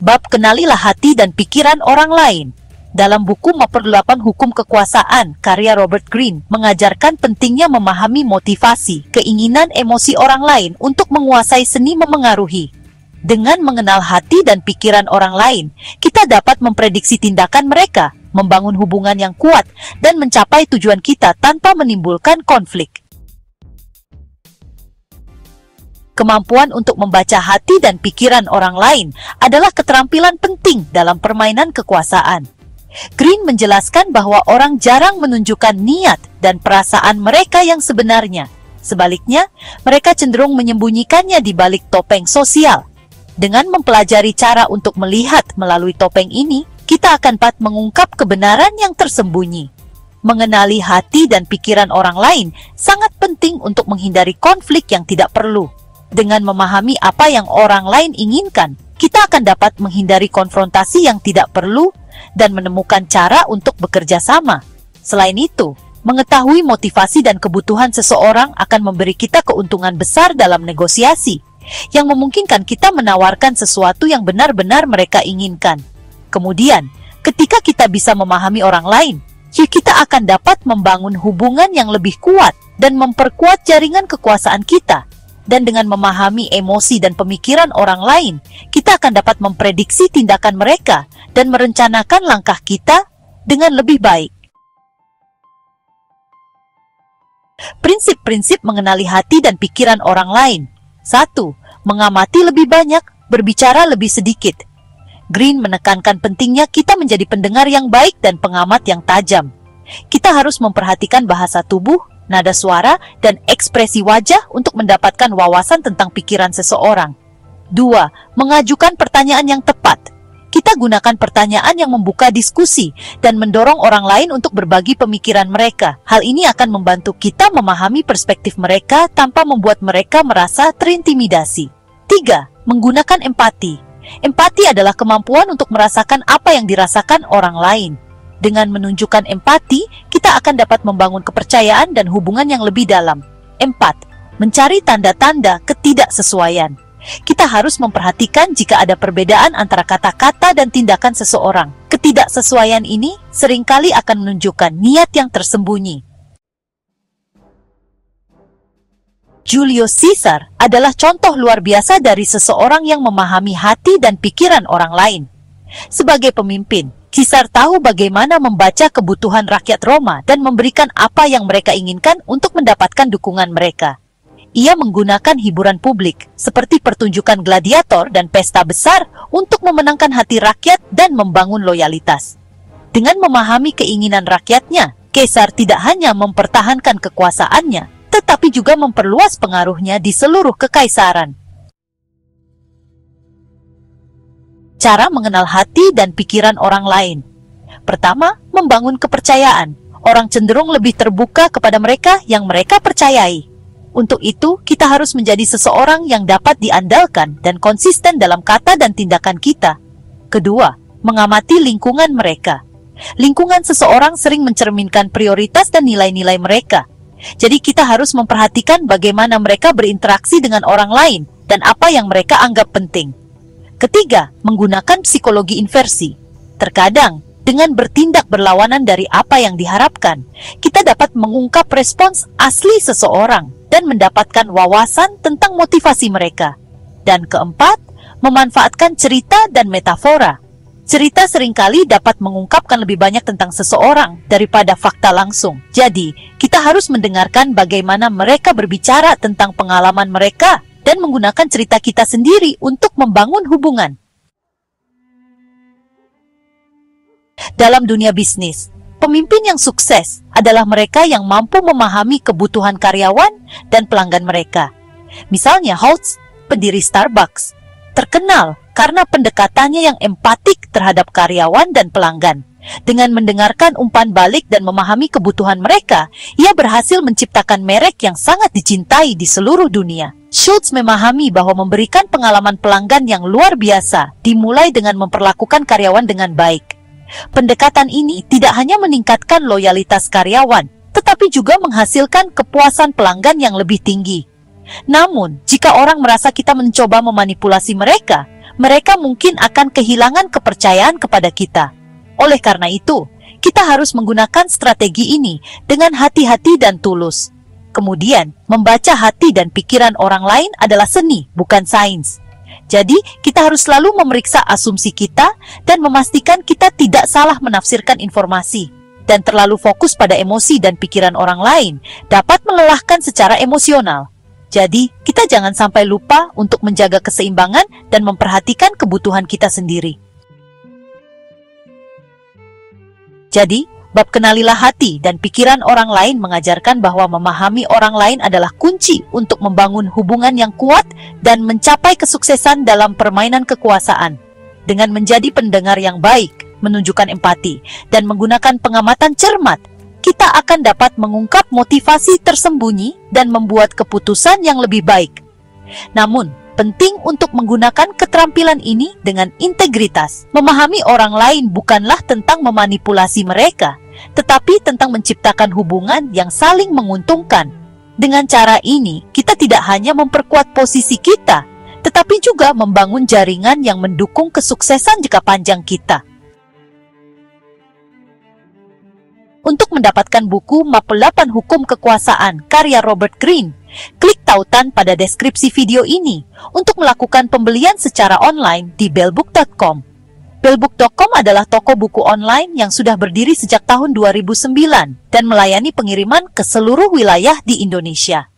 Bab Kenalilah Hati dan Pikiran Orang Lain. Dalam buku Memperdalam Hukum Kekuasaan, karya Robert Greene mengajarkan pentingnya memahami motivasi, keinginan, emosi orang lain untuk menguasai seni memengaruhi. Dengan mengenal hati dan pikiran orang lain, kita dapat memprediksi tindakan mereka, membangun hubungan yang kuat, dan mencapai tujuan kita tanpa menimbulkan konflik. Kemampuan untuk membaca hati dan pikiran orang lain adalah keterampilan penting dalam permainan kekuasaan. Greene menjelaskan bahwa orang jarang menunjukkan niat dan perasaan mereka yang sebenarnya. Sebaliknya, mereka cenderung menyembunyikannya di balik topeng sosial. Dengan mempelajari cara untuk melihat melalui topeng ini, kita akan dapat mengungkap kebenaran yang tersembunyi. Mengenali hati dan pikiran orang lain sangat penting untuk menghindari konflik yang tidak perlu. Dengan memahami apa yang orang lain inginkan, kita akan dapat menghindari konfrontasi yang tidak perlu dan menemukan cara untuk bekerja sama. Selain itu, mengetahui motivasi dan kebutuhan seseorang akan memberi kita keuntungan besar dalam negosiasi, yang memungkinkan kita menawarkan sesuatu yang benar-benar mereka inginkan. Kemudian, ketika kita bisa memahami orang lain, kita akan dapat membangun hubungan yang lebih kuat dan memperkuat jaringan kekuasaan kita. Dan dengan memahami emosi dan pemikiran orang lain, kita akan dapat memprediksi tindakan mereka dan merencanakan langkah kita dengan lebih baik. Prinsip-prinsip mengenali hati dan pikiran orang lain. 1. Mengamati lebih banyak, berbicara lebih sedikit. Greene menekankan pentingnya kita menjadi pendengar yang baik dan pengamat yang tajam. Kita harus memperhatikan bahasa tubuh, nada suara, dan ekspresi wajah untuk mendapatkan wawasan tentang pikiran seseorang. 2. Mengajukan pertanyaan yang tepat. Kita gunakan pertanyaan yang membuka diskusi dan mendorong orang lain untuk berbagi pemikiran mereka. Hal ini akan membantu kita memahami perspektif mereka tanpa membuat mereka merasa terintimidasi. 3. Menggunakan empati. Empati adalah kemampuan untuk merasakan apa yang dirasakan orang lain. Dengan menunjukkan empati, kita akan dapat membangun kepercayaan dan hubungan yang lebih dalam. 4. Mencari tanda-tanda ketidaksesuaian. Kita harus memperhatikan jika ada perbedaan antara kata-kata dan tindakan seseorang. Ketidaksesuaian ini seringkali akan menunjukkan niat yang tersembunyi. Julius Caesar adalah contoh luar biasa dari seseorang yang memahami hati dan pikiran orang lain. Sebagai pemimpin, Caesar tahu bagaimana membaca kebutuhan rakyat Roma dan memberikan apa yang mereka inginkan untuk mendapatkan dukungan mereka. Ia menggunakan hiburan publik, seperti pertunjukan gladiator dan pesta besar untuk memenangkan hati rakyat dan membangun loyalitas. Dengan memahami keinginan rakyatnya, Caesar tidak hanya mempertahankan kekuasaannya, tetapi juga memperluas pengaruhnya di seluruh kekaisaran. Cara mengenal hati dan pikiran orang lain. Pertama, membangun kepercayaan. Orang cenderung lebih terbuka kepada mereka yang mereka percayai. Untuk itu, kita harus menjadi seseorang yang dapat diandalkan dan konsisten dalam kata dan tindakan kita. Kedua, mengamati lingkungan mereka. Lingkungan seseorang sering mencerminkan prioritas dan nilai-nilai mereka. Jadi kita harus memperhatikan bagaimana mereka berinteraksi dengan orang lain dan apa yang mereka anggap penting. Ketiga, menggunakan psikologi inversi. Terkadang, dengan bertindak berlawanan dari apa yang diharapkan, kita dapat mengungkap respons asli seseorang dan mendapatkan wawasan tentang motivasi mereka. Dan keempat, memanfaatkan cerita dan metafora. Cerita seringkali dapat mengungkapkan lebih banyak tentang seseorang daripada fakta langsung. Jadi, kita harus mendengarkan bagaimana mereka berbicara tentang pengalaman mereka dan menggunakan cerita kita sendiri untuk membangun hubungan. Dalam dunia bisnis, pemimpin yang sukses adalah mereka yang mampu memahami kebutuhan karyawan dan pelanggan mereka. Misalnya Holtz, pendiri Starbucks, terkenal karena pendekatannya yang empatik terhadap karyawan dan pelanggan. Dengan mendengarkan umpan balik dan memahami kebutuhan mereka, ia berhasil menciptakan merek yang sangat dicintai di seluruh dunia. Schultz memahami bahwa memberikan pengalaman pelanggan yang luar biasa dimulai dengan memperlakukan karyawan dengan baik. Pendekatan ini tidak hanya meningkatkan loyalitas karyawan, tetapi juga menghasilkan kepuasan pelanggan yang lebih tinggi. Namun, jika orang merasa kita mencoba memanipulasi mereka, mereka mungkin akan kehilangan kepercayaan kepada kita. Oleh karena itu, kita harus menggunakan strategi ini dengan hati-hati dan tulus. Kemudian, membaca hati dan pikiran orang lain adalah seni, bukan sains. Jadi, kita harus selalu memeriksa asumsi kita dan memastikan kita tidak salah menafsirkan informasi. Dan terlalu fokus pada emosi dan pikiran orang lain dapat melelahkan secara emosional. Jadi, kita jangan sampai lupa untuk menjaga keseimbangan dan memperhatikan kebutuhan kita sendiri. Jadi, bab kenalilah hati dan pikiran orang lain mengajarkan bahwa memahami orang lain adalah kunci untuk membangun hubungan yang kuat dan mencapai kesuksesan dalam permainan kekuasaan. Dengan menjadi pendengar yang baik, menunjukkan empati, dan menggunakan pengamatan cermat, kita akan dapat mengungkap motivasi tersembunyi dan membuat keputusan yang lebih baik. Namun, penting untuk menggunakan keterampilan ini dengan integritas. Memahami orang lain bukanlah tentang memanipulasi mereka, tetapi tentang menciptakan hubungan yang saling menguntungkan. Dengan cara ini, kita tidak hanya memperkuat posisi kita, tetapi juga membangun jaringan yang mendukung kesuksesan jangka panjang kita. Untuk mendapatkan buku Map 8 Hukum Kekuasaan karya Robert Greene, klik tautan pada deskripsi video ini untuk melakukan pembelian secara online di bellbook.com. Bellbook.com adalah toko buku online yang sudah berdiri sejak tahun 2009 dan melayani pengiriman ke seluruh wilayah di Indonesia.